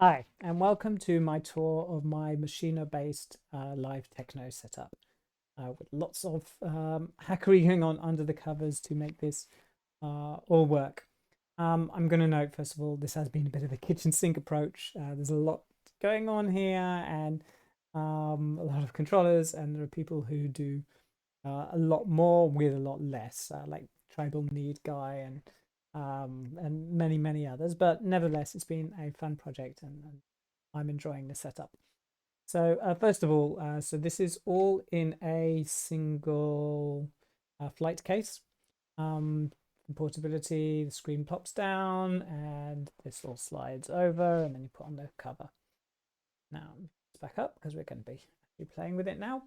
Hi, and welcome to my tour of my Maschine-based live techno setup with lots of hackery going on under the covers to make this all work. I'm going to note, first of all, this has been a bit of a kitchen sink approach. There's a lot going on here and a lot of controllers, and there are people who do a lot more with a lot less, like Tribal Need Guy and many others. But nevertheless, it's been a fun project, and I'm enjoying the setup. So first of all, so this is all in a single flight case. Portability, the screen pops down and this all slides over, and then you put on the cover. Now it's back up because we're going to be playing with it now.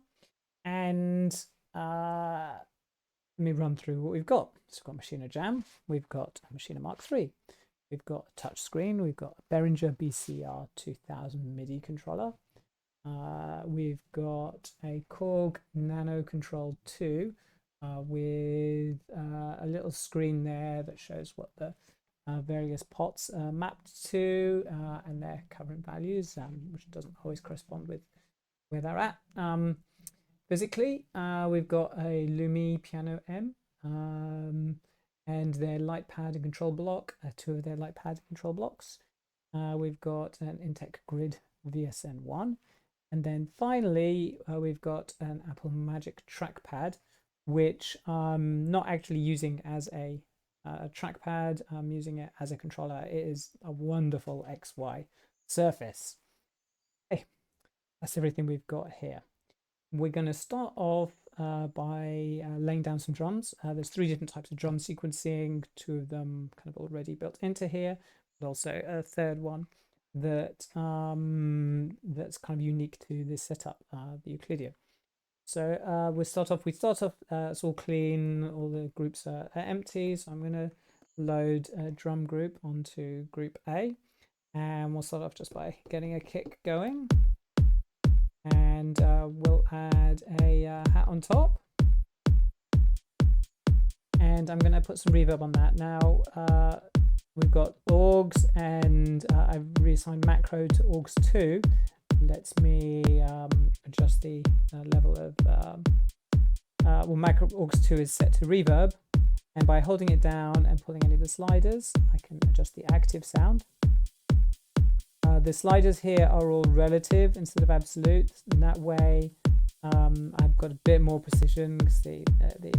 And let me run through what we've got. So we've got Maschine Jam, we've got Maschine Mk3, we've got a touch screen, we've got a Behringer BCR-2000 MIDI controller, we've got a Korg NanoKontrol2 with a little screen there that shows what the various pots are mapped to and their current values, which doesn't always correspond with where they're at. Physically, we've got a Lumi Piano M and their light pad and control block, two of their light pad and control blocks. We've got an Intech grid VSN1. And then finally, we've got an Apple Magic trackpad, which I'm not actually using as a trackpad. I'm using it as a controller. It is a wonderful XY surface. Hey, that's everything we've got here. We're going to start off by laying down some drums. There's three different types of drum sequencing, two of them kind of already built into here, but also a third one that that's kind of unique to this setup, the Euclidean. So we start off, it's all clean, all the groups are empty, so I'm going to load a drum group onto group A, and we'll start off just by getting a kick going. And we'll add a hat on top, and I'm going to put some reverb on that. Now we've got augs, and I've reassigned macro to augs 2. Lets me adjust the level of well, macro augs 2 is set to reverb, and by holding it down and pulling any of the sliders, I can adjust the active sound. The sliders here are all relative instead of absolute, and that way I've got a bit more precision because the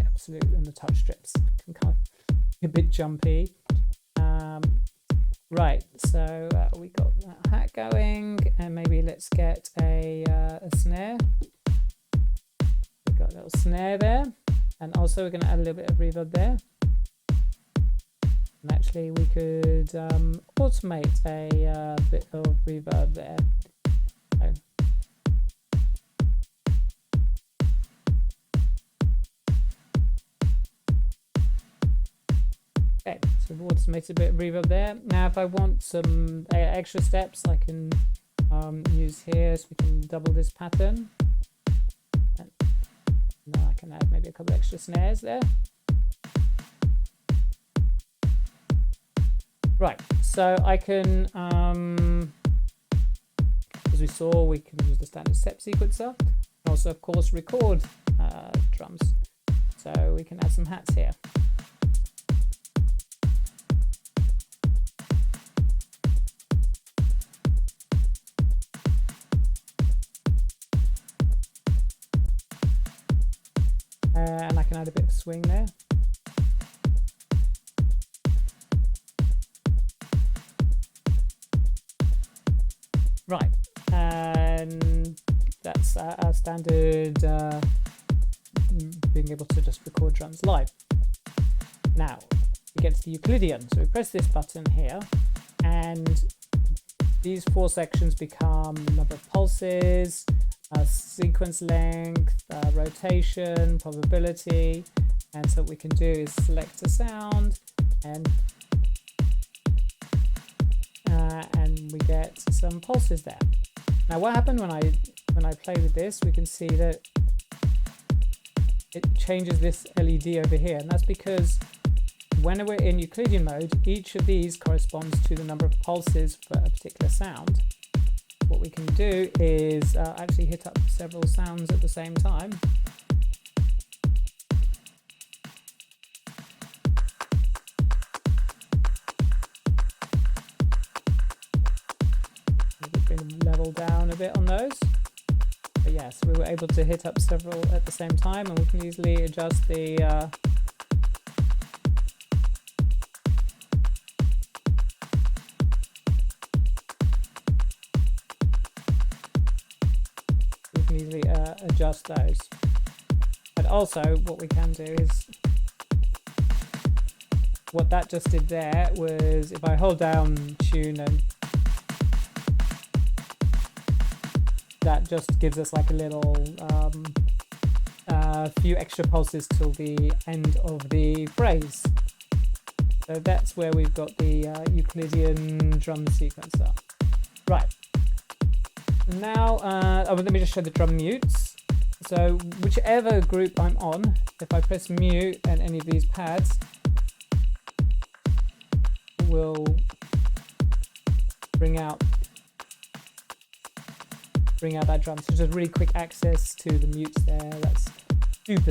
absolute and the touch strips can kind of be a bit jumpy. Right, so we got that hat going, and maybe let's get a snare. We've got a little snare there, and also we're going to add a little bit of reverb there. And actually we could automate a bit of reverb there. So, okay, so we've automated a bit of reverb there. Now if I want some extra steps, I can use here, so we can double this pattern. And now I can add maybe a couple extra snares there. Right, so I can, as we saw, we can use the standard step sequencer, and also, of course, record drums. So we can add some hats here. And I can add a bit of swing there. Right, and that's our standard being able to just record drums live. Now we get to the Euclidean, so we press this button here, and these four sections become number of pulses, sequence length, rotation, probability, and so what we can do is select a sound, and we get some pulses there. Now what happened when I play with this, we can see that it changes this LED over here, and that's because when we're in Euclidean mode, each of these corresponds to the number of pulses for a particular sound. What we can do is actually hit up several sounds at the same time. Bring the level down a bit on those. But yes, we were able to hit up several at the same time, and we can easily adjust the adjust those. But also what we can do is, what that just did there was, if I hold down tune, and that just gives us like a little few extra pulses till the end of the phrase. So that's where we've got the Euclidean drum sequencer. Right. Now, let me just show the drum mutes. So whichever group I'm on, if I press mute and any of these pads, it will bring out that drum. So just really quick access to the mutes there. That's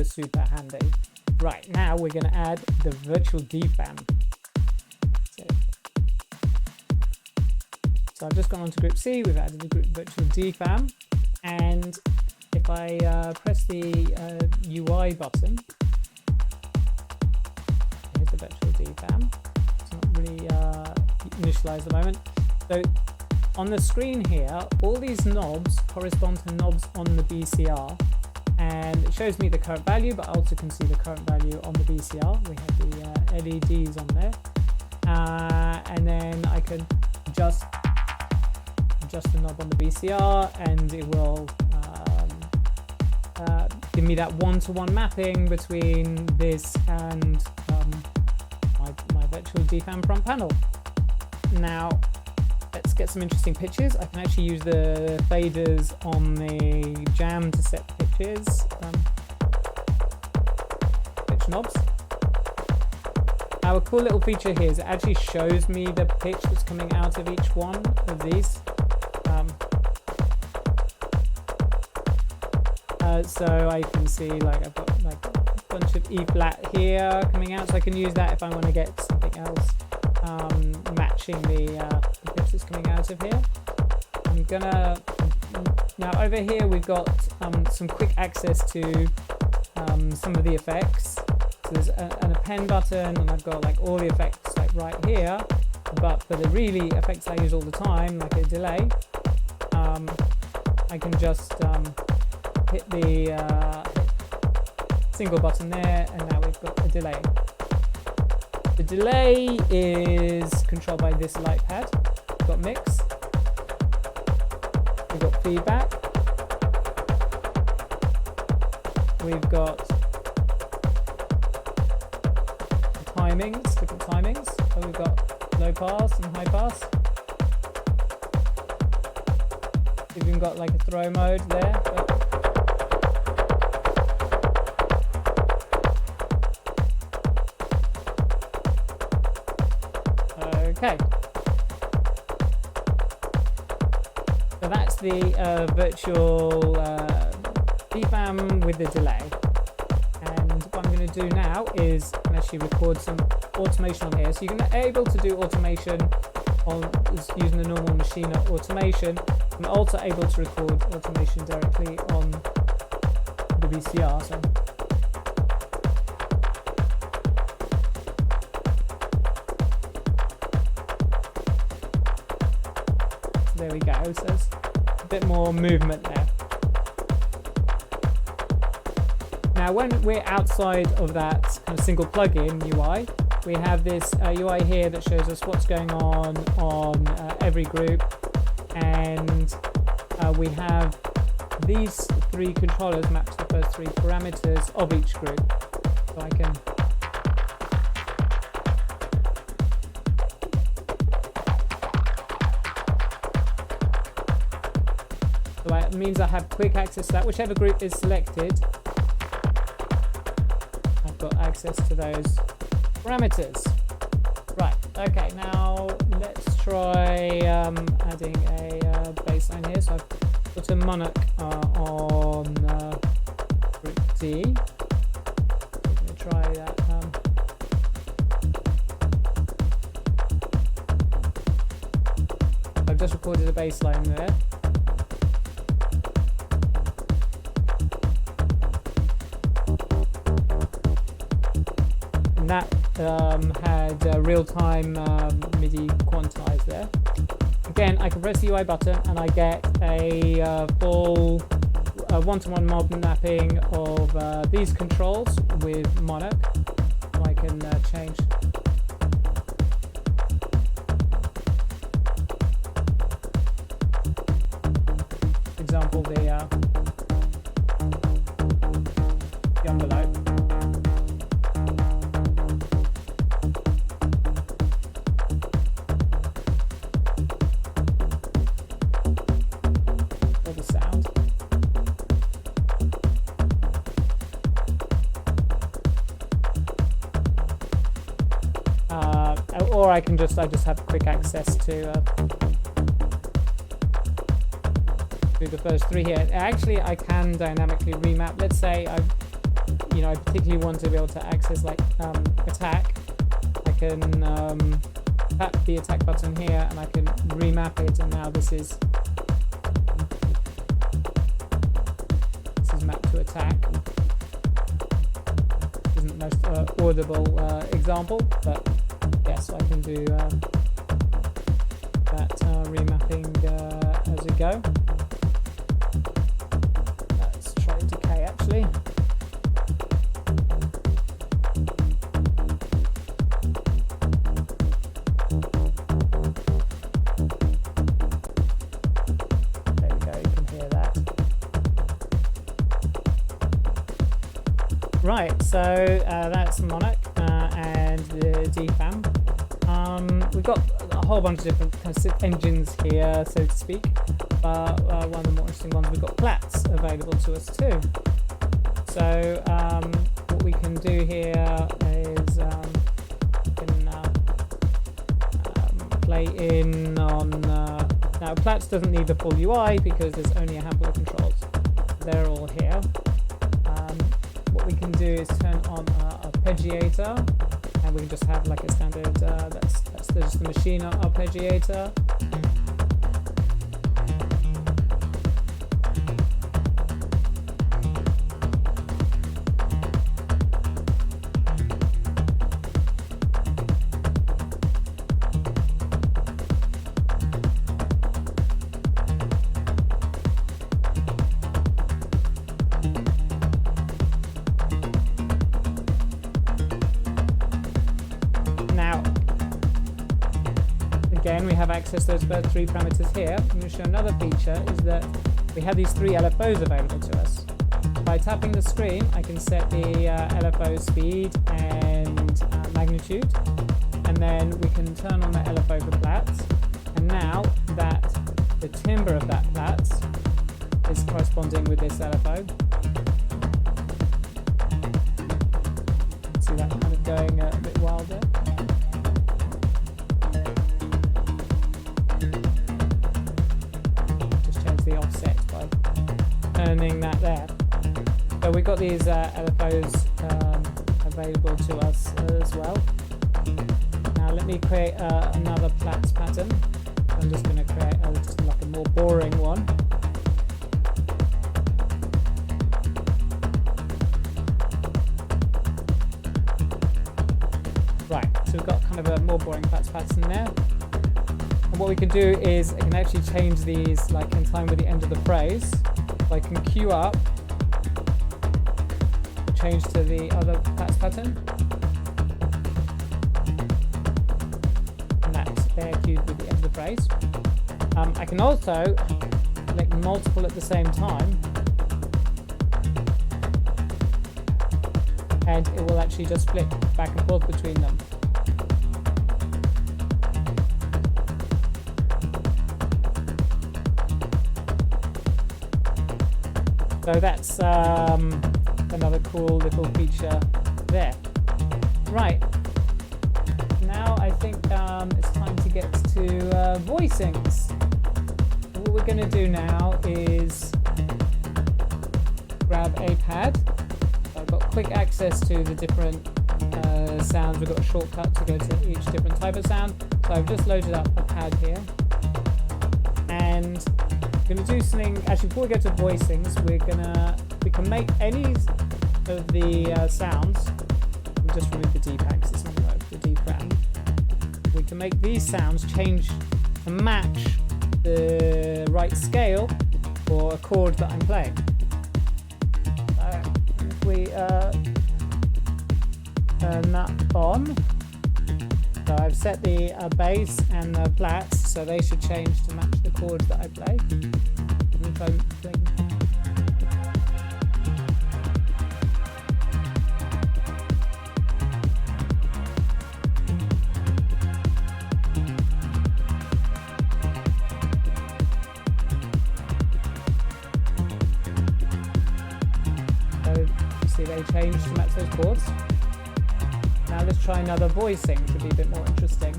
super handy. Right, now we're going to add the virtual DFAM. So I've just gone on to group C, we've added the group virtual DFAM, and if I press the UI button, here's the virtual DFAM. It's not really initialized at the moment. So on the screen here, all these knobs correspond to knobs on the BCR, and it shows me the current value, but I also can see the current value on the BCR. We have the LEDs on there, and then I can adjust the knob on the BCR, and it will give me that one-to-one mapping between this and my virtual DFAM front panel. Now let's get some interesting pitches. I can actually use the faders on the Jam to set pitches, pitch knobs. Now a cool little feature here is it actually shows me the pitch that's coming out of each one of these. So I can see, like, I've got like a bunch of E flat here coming out, so I can use that if I want to get something else matching the pitch that's coming out of here. I'm gonna, now over here we've got some quick access to some of the effects. So there's an append button, and I've got like all the effects like right here, but for the really effects I use all the time, like a delay, I can just hit the single button there, and now we've got a delay. The delay is controlled by this light pad. We've got mix, we've got feedback, we've got timings, different timings. So we've got low pass and high pass. We've even got like a throw mode there. Okay, so that's the virtual DFAM with the delay, and what I'm going to do now is actually record some automation on here. So you're able to do automation on using the normal Maschine automation. I'm also able to record automation directly on the BCR. So there we go, so there's a bit more movement there. Now when we're outside of that kind of single plugin UI, we have this UI here that shows us what's going on every group, and we have these three controllers mapped to the first three parameters of each group. So I can So that means I have quick access to that. Whichever group is selected, I've got access to those parameters. Right, okay, now let's try adding a bass line here. So I've put a monarch on group D. I'm going to try that. I've just recorded a bass line there. And that had real-time MIDI quantized there. Again, I can press the UI button and I get a full one-to-one mod mapping of these controls with Monarch. So I can change. For example, the envelope. Or I just have quick access to the first three here. Actually, I can dynamically remap. Let's say I particularly want to be able to access like attack. I can tap the attack button here, and I can remap it. And now this is mapped to attack. Isn't the most audible example, but yes, I can do that remapping as we go. Let's try decay actually. There we go, you can hear that. Right, so that's Monarch and the DFAM. We've got a whole bunch of different kind of engines here, so to speak, but one of the more interesting ones, we've got plats available to us too. So what we can do here is we can play in on, now plats doesn't need the full UI because there's only a handful of controls. They're all here. What we can do is turn on our arpeggiator, and we can just have like a standard, that's just the machine arpeggiator. Again, we have access to those first three parameters here. I'm going to show another feature is that we have these three LFOs available to us. By tapping the screen, I can set the LFO speed and magnitude, and then we can turn on the LFO for plats. And now that the timbre of that plats is corresponding with this LFO. See that kind of going a bit wilder. The offset by turning that there. So we've got these LFOs available to us as well. Now let me create another plats pattern. I'm just going to create just like a more boring one. Right, so we've got kind of a more boring plats pattern there. And what we can do is I can actually change these like in time with the end of the phrase. So I can queue up, change to the other plats pattern. And that's there queued with the end of the phrase. I can also select multiple at the same time. And it will actually just flip back and forth between them. So that's another cool little feature there. Right, think it's time to get to voicings. What we're going to do now is grab a pad. I've got quick access to the different sounds. We've got a shortcut to go to each different type of sound. So I've just loaded up a pad here. And I'm going to do something, actually before we go to voicings, we can make any of the sounds. We'll just remove the D-pad because it's not going to work with the DFAM. We can make these sounds change to match the right scale for a chord that I'm playing. If we turn that on, so I've set the bass and the flats, so they should change to match the chords that I play. If I'm playing, they change to match those chords. Now let's try another voicing to be a bit more interesting.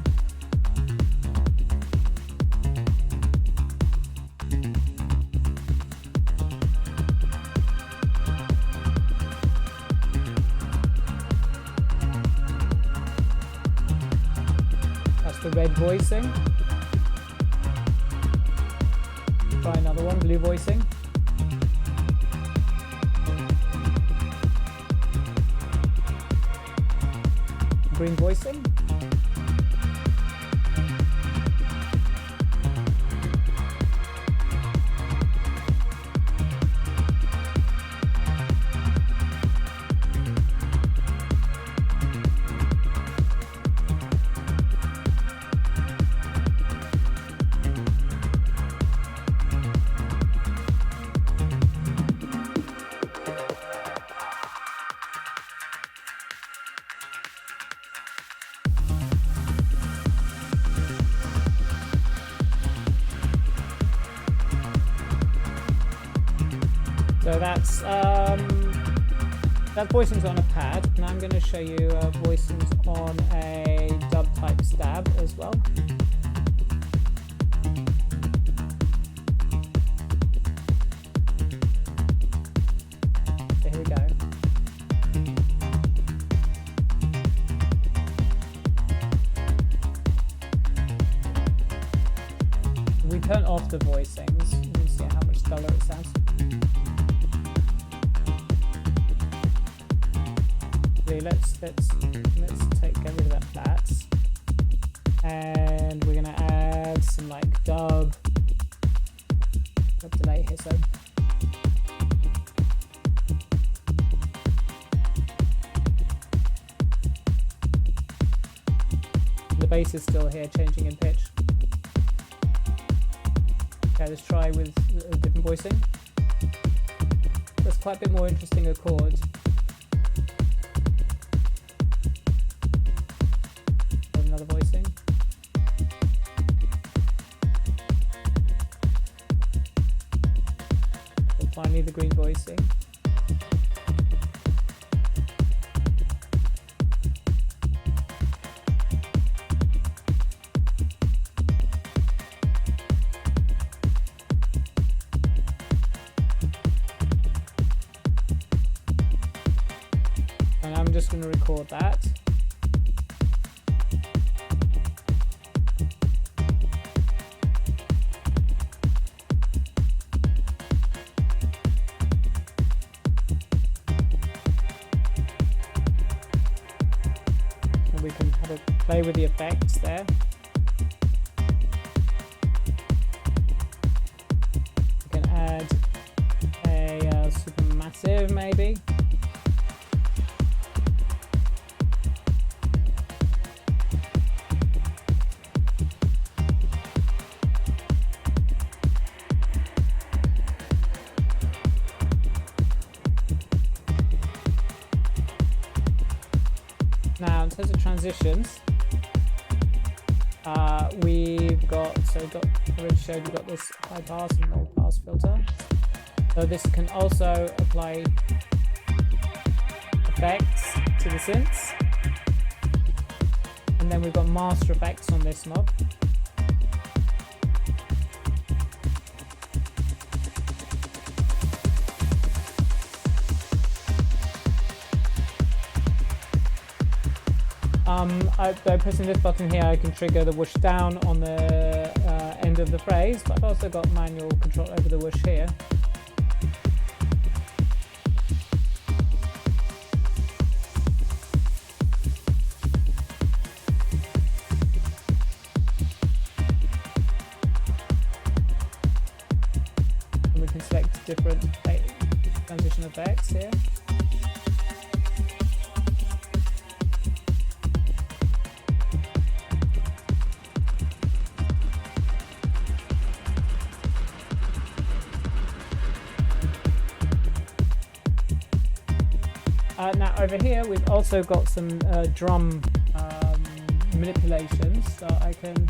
That's the red voicing. Try another one, blue voicing. Green voicing. So that's that voicing's on a pad. Now I'm going to show you voicings on a dub type stab as well. So here we go. We turn off the voicings. You can see how much duller it sounds. Let's get rid of that flats, and we're going to add some like dub delay here. So the bass is still here, changing in pitch. Okay, let's try with a different voicing. That's quite a bit more interesting a chord. Another voicing. And finally the green voicing. And I'm just going to record that. We can have a play with the effects there. We can add a supermassive maybe. Now, in terms of transitions, we've got I already showed we've got this high pass and low pass filter. So this can also apply effects to the synths. and then we've got master effects on this knob. By pressing this button here, I can trigger the whoosh down on the end of the phrase, but I've also got manual control over the whoosh here. And we can select different transition effects here. Now over here we've also got some drum manipulations, so I can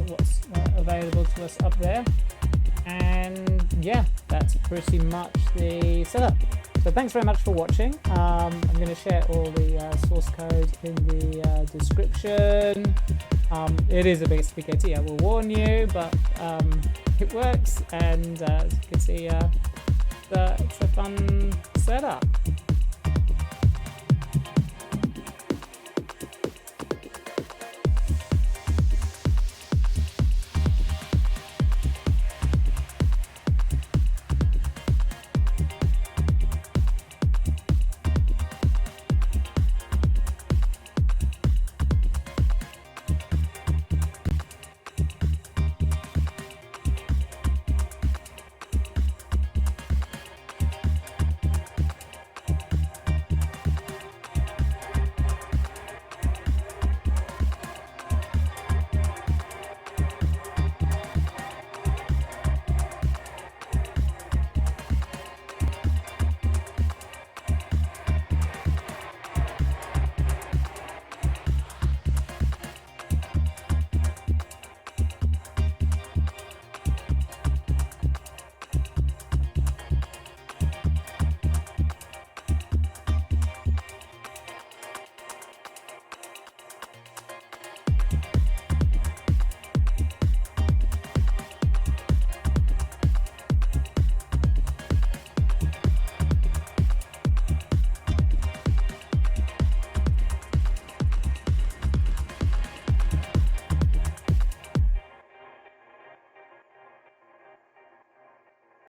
what's available to us up there, and yeah, that's pretty much the setup. So thanks very much for watching. I'm going to share all the source code in the description. It is a bit spaghetti, I will warn you, but it works, and as you can see, it's a fun setup.